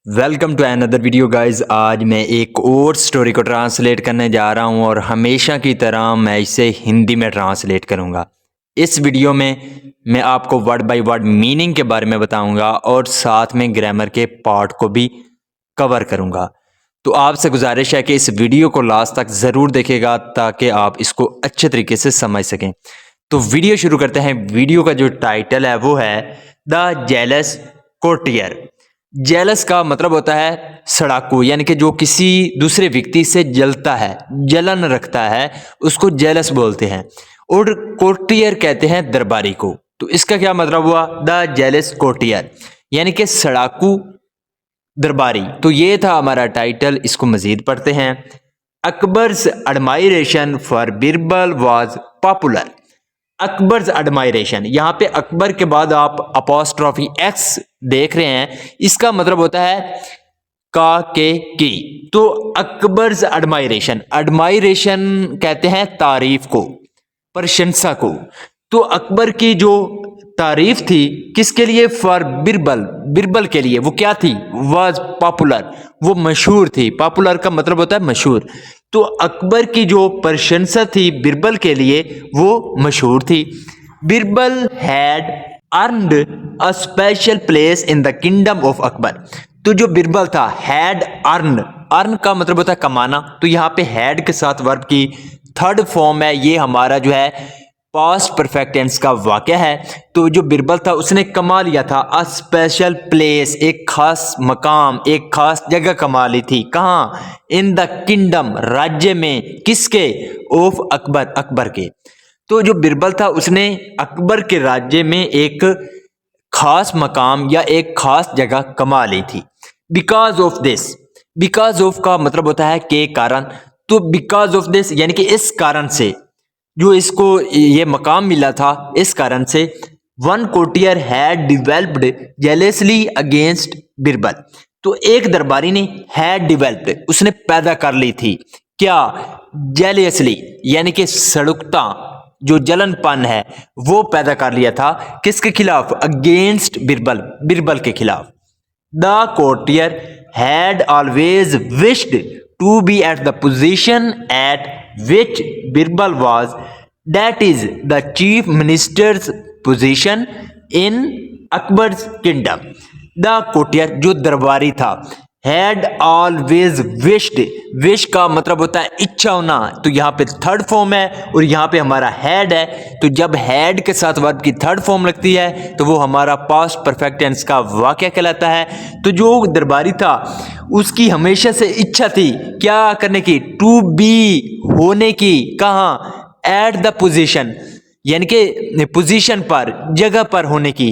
Welcome to another video guys. आज मैं एक और स्टोरी को ट्रांसलेट करने जा रहा हूं और हमेशा की तरह मैं इसे हिंदी में ट्रांसलेट करूंगा। इस वीडियो में मैं आपको वर्ड बाय वर्ड मीनिंग के बारे में बताऊंगा और साथ में ग्रामर के पार्ट को भी कवर करूंगा। तो आपसे गुजारिश है कि इस वीडियो को लास्ट तक ज़रूर देखेगा ताकि आप इसको अच्छे तरीके से समझ सकें। तो वीडियो शुरू करते हैं। वीडियो का जो टाइटल है वो है द जेलस कोर्टियर। जेलस का मतलब होता है सड़ाकू, यानी कि जो किसी दूसरे व्यक्ति से जलता है, जलन रखता है, उसको जेलस बोलते हैं। और कोर्टियर कहते हैं दरबारी को। तो इसका क्या मतलब हुआ? द जेलस कोर्टियर यानी कि सड़ाकू दरबारी। तो ये था हमारा टाइटल। इसको मजीद पढ़ते हैं। Akbar's admiration for Birbal was popular. Akbar's admiration, यहाँ पे अकबर के बाद आप अपॉस्ट्रॉफी एक्स देख रहे हैं, इसका मतलब होता है का के की। तो अकबर्स एडमायरेशन, एडमायरेशन कहते हैं तारीफ को, प्रशंसा को। तो अकबर की जो तारीफ थी किसके लिए? फॉर बिरबल, बिरबल के लिए। वो क्या थी? वाज पॉपुलर, वो मशहूर थी। पॉपुलर का मतलब होता है मशहूर। तो अकबर की जो प्रशंसा थी बिरबल के लिए वो मशहूर थी। Birbal had earned a special place in the kingdom of Akbar. तो जो बिरबल था, हैड अर्न, अर्न का मतलब होता है कमाना। तो यहाँ पे हैड के साथ वर्ब की थर्ड फॉर्म है। ये हमारा जो है पास्ट परफेक्ट टेंस का वाक्य है। तो जो बिरबल था उसने कमा लिया था अ स्पेशल प्लेस, एक खास मकाम, एक खास जगह कमा ली थी। कहाँ? इन द किंगडम, राज्य में। किसके? ऑफ अकबर, अकबर के। तो जो बिरबल था उसने अकबर के राज्य में एक खास मकाम या एक खास जगह कमा ली थी। Because of this, because of का मतलब होता है के कारण। तो बिकॉज ऑफ दिस यानी कि इस कारण से, जो इसको ये मकाम मिला था, इस कारण से one courtier had developed जेलसली against Birbal. तो एक दरबारी ने हैड डिवेल्प्ड, उसने पैदा कर ली थी। क्या? जेलियसली यानी कि सड़ुकता, जो जलनपन है वो पैदा कर लिया था। किसके खिलाफ? अगेंस्ट बिरबल, बिरबल के खिलाफ। The courtier had always wished to be at the position at which Birbal was, that is the chief minister's position in Akbar's kingdom. The courtier जो दरबारी था, had always wished, wish का मतलब होता है इच्छा होना। तो यहाँ पे थर्ड फॉर्म है और यहाँ पे हमारा हैड है। तो जब हैड के साथ वर्ब की थर्ड फॉर्म लगती है तो वो हमारा पास्ट परफेक्ट टेंस का वाक्य कहलाता है। तो जो दरबारी था उसकी हमेशा से इच्छा थी क्या करने की? टू बी, होने की। कहाँ? एट द पोजीशन, यानी कि पोजीशन पर, जगह पर होने की।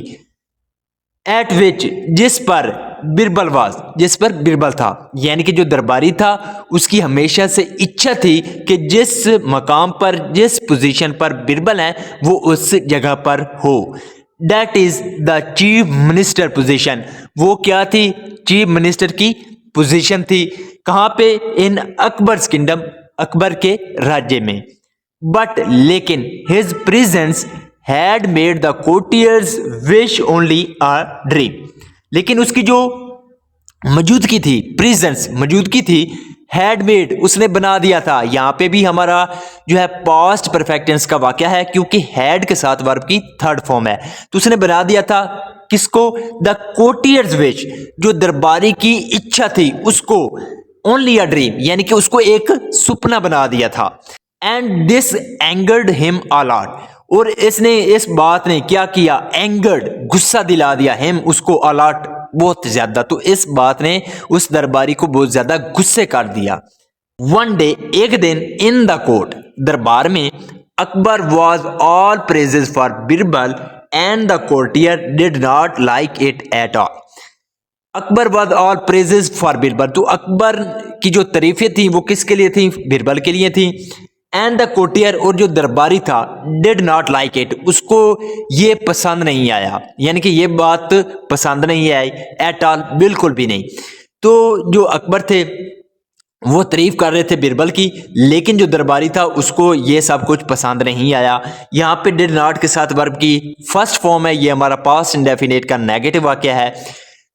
एट विच, जिस पर बिरबल वाज, जिस पर बिरबल था। यानी कि जो दरबारी था उसकी हमेशा से इच्छा थी कि जिस मकाम पर, जिस पोजीशन पर बिरबल है वो उस जगह पर हो। That is the chief minister position. वो क्या थी? चीफ मिनिस्टर की पोजीशन थी। कहाँ पे? इन अकबर्स किंगडम, अकबर के राज्य में। बट लेकिन his presence had made the courtiers wish only a dream. लेकिन उसकी जो मौजूदगी थी, प्रेजेंस, मौजूदगी थी, हैड मेड, उसने बना दिया था। यहाँ पे भी हमारा जो है पास्ट परफेक्ट टेंस का वाक्य है क्योंकि हैड के साथ वर्ब की थर्ड फॉर्म है। तो उसने बना दिया था किसको? द कोर्टियर्स विश, जो दरबारी की इच्छा थी उसको, ओनली अ ड्रीम यानी कि उसको एक सुपना बना दिया था। And this angered him a lot, और इसने, इस बात ने क्या किया? एंगर्ड, गुस्सा दिला दिया, हिम, उसको, अ लॉट, बहुत ज्यादा। तो इस बात ने उस दरबारी को बहुत ज्यादा गुस्से कर दिया। वन डे, एक दिन, इन द कोर्ट, दरबार में, Akbar was all praises for Birbal and the courtier did not like it at all. Akbar was all praises for Birbal. तो अकबर की जो तारीफें थी वो किसके लिए थी? बिरबल के लिए थी। एंड द कोर्टियर, और जो दरबारी था, डिड नॉट लाइक इट, उसको ये पसंद नहीं आया, यानी कि ये बात पसंद नहीं आई एट ऑल, बिल्कुल भी नहीं। तो जो अकबर थे वो तारीफ कर रहे थे बिरबल की, लेकिन जो दरबारी था उसको ये सब कुछ पसंद नहीं आया। यहाँ पे डिड नॉट के साथ वर्ब की फर्स्ट फॉर्म है, ये हमारा पास्ट इंडेफिनेट का नेगेटिव वाक्य है।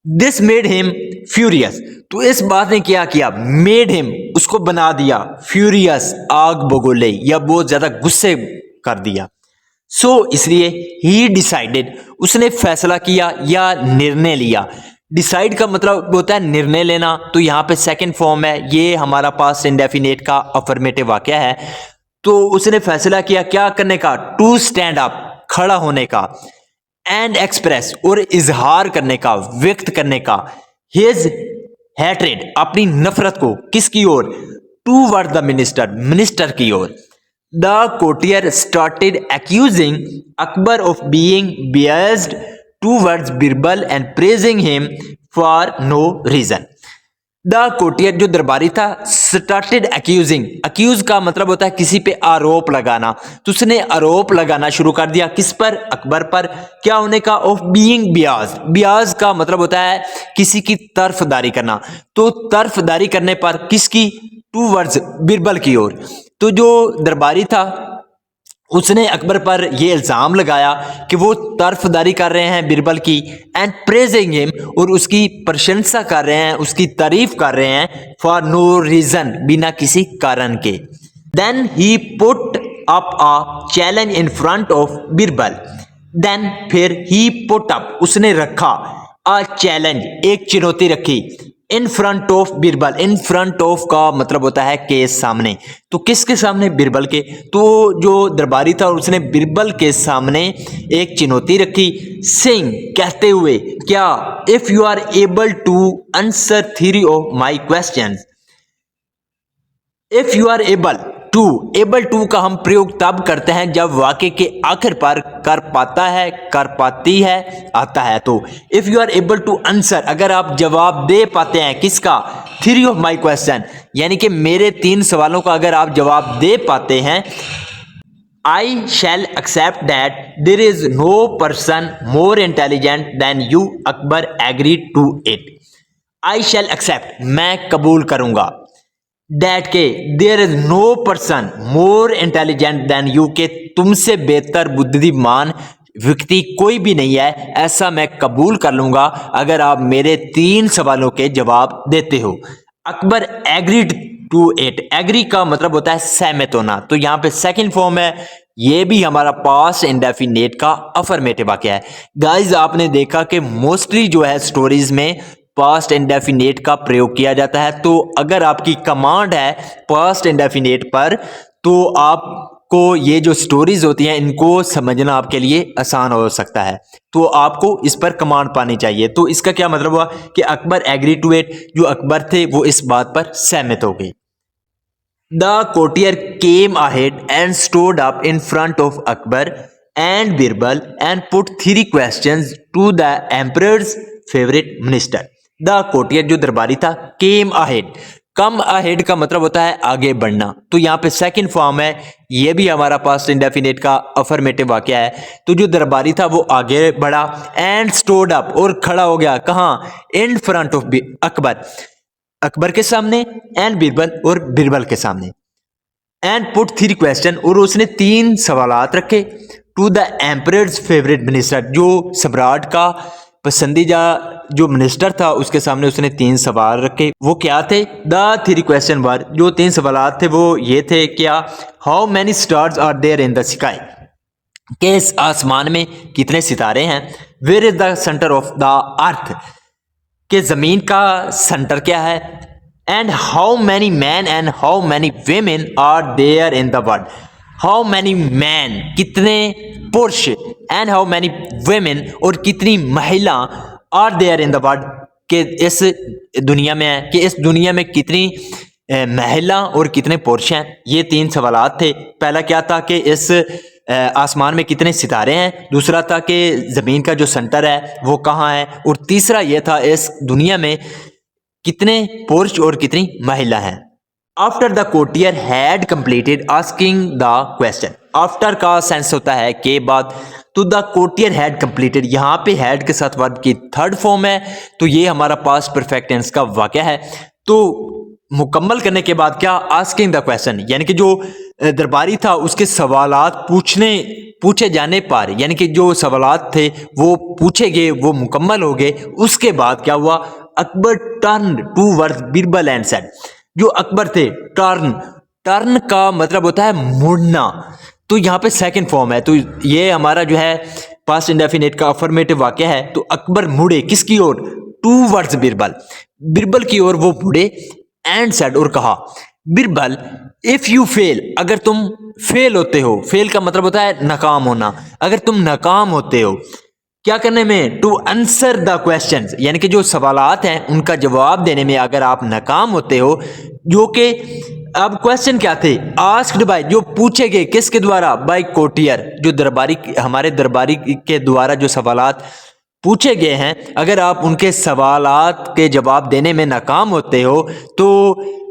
दिस मेड हिम फ्यूरियस, तो इस बात ने क्या किया, मेड हिम, उसको बना दिया, फ्यूरियस, आग बगोले, या बहुत ज्यादा गुस्से कर दिया। सो इसलिए ही डिसाइडेड, उसने फैसला किया या निर्णय लिया। डिसाइड का मतलब होता है निर्णय लेना, तो यहाँ पे सेकंड फॉर्म है, ये हमारा पास्ट इंडेफिनेट का अफर्मेटिव वाक्य है। तो उसने फैसला किया क्या करने का, टू स्टैंड अप, खड़ा होने का, एंड एक्सप्रेस, और इजहार करने का, व्यक्त करने का, हिज हैट्रेड, अपनी नफरत को, किसकी ओर, टूवर्ड द मिनिस्टर, मिनिस्टर की ओर। The courtier started accusing Akbar of being biased towards Birbal and praising him for no reason. The courtier जो दरबारी था, स्टार्टेड एक्यूजिंग, अक्यूज का मतलब होता है किसी पे आरोप लगाना, तो उसने आरोप लगाना शुरू कर दिया, किस पर, अकबर पर, क्या होने का, ऑफ बीइंग बियाज, बियाज का मतलब होता है किसी की तरफदारी करना, तो तरफदारी करने पर किसकी, टूवर्ड्स बिरबल की ओर। तो जो दरबारी था उसने अकबर पर यह इल्जाम लगाया कि वो तरफदारी कर रहे हैं बिरबल की, एंड प्रेजिंग हिम, और उसकी प्रशंसा कर रहे हैं, उसकी तारीफ कर रहे हैं, फॉर नो रीजन, बिना किसी कारण के। Then he put up a challenge in front of Birbal, then फिर ही पुट अप, उसने रखा, अ चैलेंज, एक चुनौती रखी, इन front of Birbal, in front of का मतलब होता है के सामने, तो किसके सामने, बिरबल के। तो जो दरबारी था उसने बिरबल के सामने एक चुनौती रखी, सिंग, कहते हुए, क्या, if you are able to answer 3 of my questions, if you are able to का हम प्रयोग तब करते हैं जब वाक्य के आखिर पर कर पाता है, कर पाती है आता है। तो if you are able to answer, अगर आप जवाब दे पाते हैं, किसका, 3 ऑफ माई क्वेश्चन, यानी कि मेरे 3 सवालों का अगर आप जवाब दे पाते हैं, I shall accept that there is no person more intelligent than you, Akbar agreed to it. I shall accept, मैं कबूल करूंगा, दैट के, there is no person more intelligent than you, के तुमसे बेहतर बुद्धिमान व्यक्ति कोई भी नहीं है, ऐसा मैं कबूल कर लूंगा अगर आप मेरे 3 सवालों के जवाब देते हो। Akbar agreed to it, agree का मतलब होता है सहमत होना, तो यहाँ पे सेकंड फॉर्म है, ये भी हमारा पास्ट इंडेफिनेट का अफर्मेटिव वाक्य है। गाइज आपने देखा कि मोस्टली जो है स्टोरीज में पास्ट इंडेफिनेट का प्रयोग किया जाता है, तो अगर आपकी कमांड है पास्ट इंडेफिनेट पर, तो आपको ये जो स्टोरीज होती हैं इनको समझना आपके लिए आसान हो सकता है, तो आपको इस पर कमांड पानी चाहिए। तो इसका क्या मतलब हुआ कि अकबर एग्री टू इट, जो अकबर थे वो इस बात पर सहमत हो गए। The courtier came ahead and stood up in front of Akbar and Birbal and put 3 questions to the emperor's favourite minister. The courtier जो दरबारी था, केम अहेड, कम अहेड का मतलब होता है आगे बढ़ना, तो यहाँ पे सेकंड फॉर्म है, ये भी हमारा पास्ट इंडेफिनेट का अफर्मेटिव वाक्य है। तो जो दरबारी था वो आगे बढ़ा, एंड स्टोड अप, और खड़ा हो गया, कहाँ, इन फ्रंट ऑफ अकबर, अकबर के सामने, एंड बिरबल, और बिरबल के सामने, एंड पुट 3 क्वेश्चन, और उसने 3 सवालात रखे, to the emperor's favourite minister, जो सम्राट का पसंदीदा जो मिनिस्टर था उसके सामने उसने 3 सवाल रखे। वो क्या थे, द 3 क्वेश्चन वर, जो 3 सवालात थे वो ये थे, क्या, how many stars are there in the sky, के इस आसमान में कितने सितारे हैं, where is the centre of the earth, के जमीन का सेंटर क्या है, and how many men and how many women are there in the world, how many men, कितने पुरुष, एंड हाउ मैनी वेमेन, और कितनी महिला, are there in the world, के इस दुनिया में है, कि इस दुनिया में कितनी महिला और कितने पुरुष हैं। ये 3 सवालात थे। पहला क्या था कि इस आसमान में कितने सितारे हैं, दूसरा था कि ज़मीन का जो सेंटर है वो कहाँ है, और तीसरा यह था इस दुनिया में कितने पुरुष और कितनी महिला हैं। After the courtier had completed asking the question, after का सेंस होता है के बाद, तो द कोर्टियर हैड कंप्लीटेड, यहाँ पे हैड के साथ वर्ब की 3rd फॉर्म है, तो ये हमारा पास्ट परफेक्ट टेंस का वाक्य है। तो मुकम्मल करने के बाद क्या, आस्किंग द क्वेश्चन, यानी कि जो दरबारी था उसके सवालात पूछे जाने पर, यानी कि जो सवालात थे वो पूछे गए, वो मुकम्मल हो गए, उसके बाद क्या हुआ, Akbar turn towards Birbal and said, जो अकबर थे, टर्न का मतलब होता है मुड़ना, तो यहाँ पे सेकंड फॉर्म है, तो ये हमारा जो है पास्ट इंडेफिनिट का अफर्मेटिव वाक्य है। तो अकबर मुड़े किसकी ओर, टूवर्ड्स बीरबल की ओर वो मुड़े, एंड सेड और कहा, बीरबल इफ यू फेल, अगर तुम फेल होते हो, फेल का मतलब होता है नाकाम होना, अगर तुम नाकाम होते हो क्या करने में, टू आंसर द क्वेश्चंस, यानी कि जो सवालात हैं उनका जवाब देने में अगर आप नाकाम होते हो, जो कि अब क्वेश्चन क्या थे, आस्क्ड बाय, जो पूछे गए किसके द्वारा, बाय कोटियर, जो दरबारी, हमारे दरबारी के द्वारा जो सवालात पूछे गए हैं, अगर आप उनके सवालात के जवाब देने में नाकाम होते हो, तो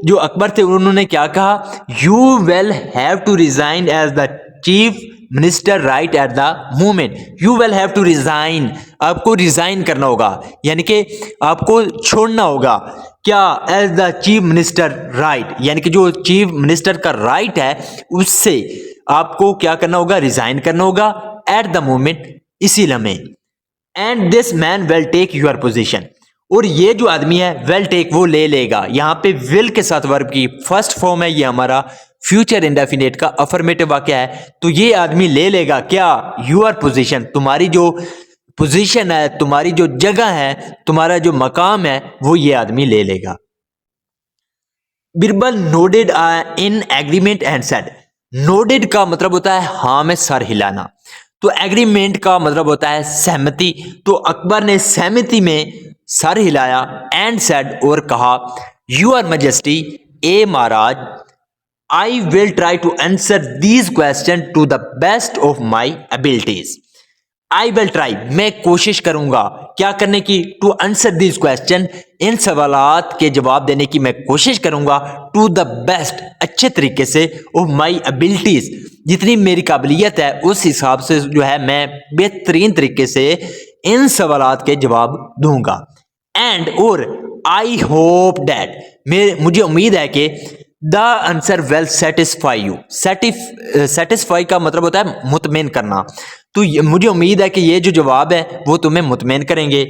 जो अकबर थे उन्होंने क्या कहा, you will have to resign as the chief minister right at the moment, you will have to resign, आपको रिजाइन करना होगा, यानी कि आपको छोड़ना होगा, क्या, as the chief minister right, यानी कि जो चीफ मिनिस्टर का राइट है उससे आपको क्या करना होगा, रिजाइन करना होगा, एट द मोमेंट, इसी लम्हे, and this man will take your position, और ये जो आदमी है विल टेक, वो ले लेगा, यहाँ पे विल के साथ वर्ब की फर्स्ट फॉर्म है, ये हमारा फ्यूचर इंडेफिनिट का अफर्मेटिव वाक्य है, तो ये आदमी ले लेगा क्या, योर पोजीशन, तुम्हारी जो पोजीशन है, तुम्हारी जो जगह है, तुम्हारा जो मकाम है, वो ये आदमी ले लेगा। Birbal nodded in agreement and said, nodded का मतलब होता है हाँ में सर हिलाना, तो एग्रीमेंट का मतलब होता है सहमति, तो अकबर ने सहमति में सर हिलाया, एंड सेड और कहा, यूर मैजेस्टी, ए महाराज, I will try to answer these question to the best of my abilities, I will try, मैं कोशिश करूंगा, क्या करने की, टू आंसर दीज क्वेश्चन, इन सवालात के जवाब देने की मैं कोशिश करूंगा, टू द बेस्ट, अच्छे तरीके से, ऑफ माई एबिलिटीज, जितनी मेरी काबिलियत है उस हिसाब से जो है मैं बेहतरीन तरीके से इन सवालात के जवाब दूंगा, एंड और आई होप डैट, मुझे उम्मीद है कि the answer will satisfy you, satisfy का मतलब होता है मुतमईन करना, तो मुझे उम्मीद है कि ये जो जवाब है वो तुम्हें मुतमईन करेंगे।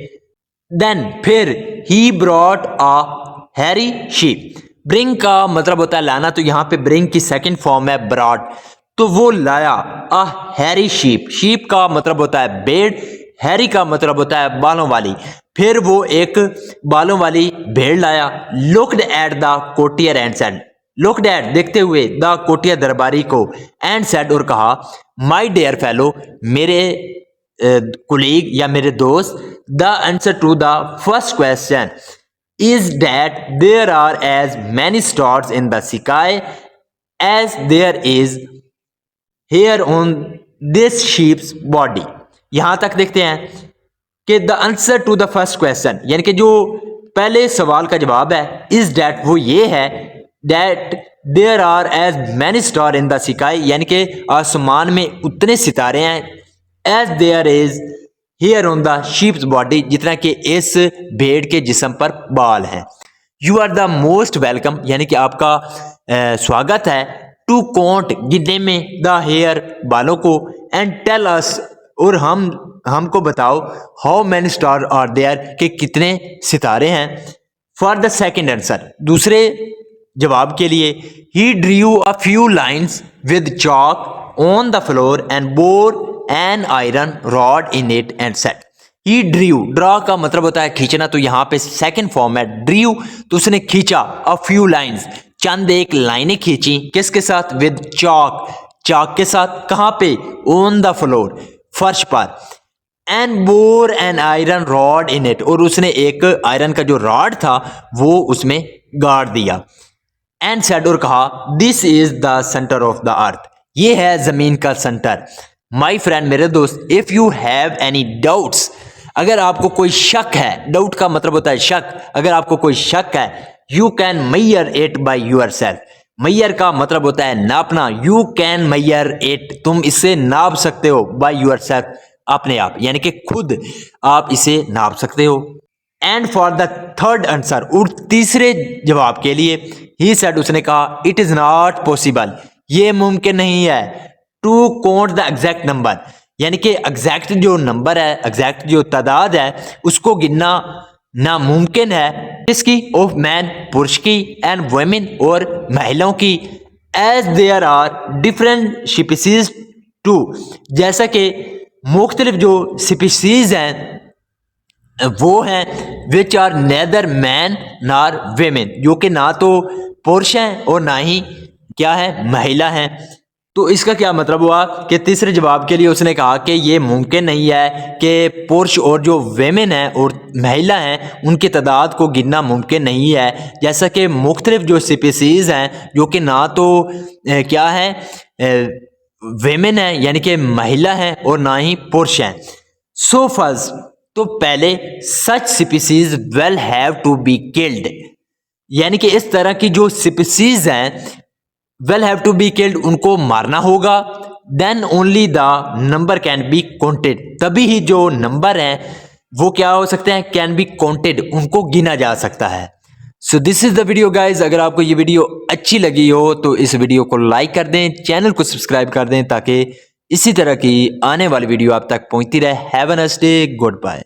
देन फिर he brought a Harry sheep, bring का मतलब होता है लाना, तो यहाँ पे ब्रिंग की सेकंड फॉर्म है ब्रॉट, तो वो लाया, अ हैरी शीप, शीप का मतलब होता है भेड़, हैरी का मतलब होता है बालों वाली, फिर वो एक बालों वाली भेड़ लाया, looked at the courtier and said, looked at देखते हुए, द कोटियर दरबारी को, एंड सेड और कहा, माई डियर फेलो, मेरे कुलीग या मेरे दोस्त, the answer to the first question is that there are as many stars in the sky as there is hair on this sheep's body। यहां तक देखते हैं कि the answer to the first question, यानी कि जो पहले सवाल का जवाब है, इज दैट, वो ये है, that there are as many star in the sky, यानी कि आसमान में उतने सितारे हैं, as there is hair on the sheep's body, जितना कि इस भेड़ के जिस्म पर बाल हैं। You are the most welcome, यानी कि आपका स्वागत है, टू काउंट गिनने में, द हेयर बालों को, एंड टेल अस और हमको बताओ, how many star are there कि कितने सितारे हैं। फॉर द सेकेंड आंसर, दूसरे जवाब के लिए, he drew a few lines with chalk on the floor and bore an iron rod in it and set. He drew, draw का मतलब होता है खींचना, तो यहाँ पे सेकंड फॉर्म है ड्रू, तो उसने खींचा, अ फ्यू लाइन्स, चंद एक लाइनें खींची, किसके साथ, विद चॉक, चॉक के साथ, कहाँ पे, ऑन द फ्लोर, फर्श पर, and bore an iron rod in it, और उसने एक आयरन का जो रॉड था वो उसमें गाड़ दिया, एंड सेड और कहा, this is the centre of the अर्थ, ये है जमीन का सेंटर। माई फ्रेंड, मेरे दोस्त, if you have any doubts, अगर आपको कोई शक है, डाउट का मतलब होता है शक, अगर आपको कोई शक है, you can measure it by yourself, measure का मतलब होता है नापना, यू कैन मेजर इट, तुम इसे नाप सकते हो, बाय योर सेल्फ, अपने आप, यानी कि खुद आप इसे नाप सकते हो। And for the third answer, और तीसरे जवाब के लिए, ही सेड, उसने कहा, इट इज नॉट पॉसिबल, ये मुमकिन नहीं है। To count the exact number, यानी कि एग्जैक्ट जो नंबर है, एग्जैक्ट जो तादाद है, उसको गिनना नामुमकिन है। किसकी? ऑफ मैन, पुरुष की, एंड वुमेन, और महिलाओं की। As there are different species too, जैसा कि मुख्तलिफ जो स्पीसीज हैं वो हैं which are neither men nor women, जो कि ना तो पुरुष हैं और ना ही क्या है, महिला हैं। तो इसका क्या मतलब हुआ कि तीसरे जवाब के लिए उसने कहा कि ये मुमकिन नहीं है कि पुरुष और जो वेमेन हैं और महिला हैं उनकी तादाद को गिनना मुमकिन नहीं है, जैसा कि मुख्तलिफ जो स्पीसीज हैं जो कि ना तो क्या है वेमेन है यानी कि महिला हैं और ना ही पुरुष हैं। सो फर्स्ट, तो पहले such species will have to be killed, यानी कि इस तरह की जो स्पीसीज हैं will have to be killed, उनको मारना होगा। Then only the number can be counted, तभी ही जो नंबर हैं वो क्या हो सकते हैं, कैन बी काउंटेड, उनको गिना जा सकता है। So this is the video guys. अगर आपको ये वीडियो अच्छी लगी हो तो इस वीडियो को लाइक कर दें, चैनल को सब्सक्राइब कर दें ताकि इसी तरह की आने वाली वीडियो आप तक पहुंचती रहे। Have a nice day, good bye.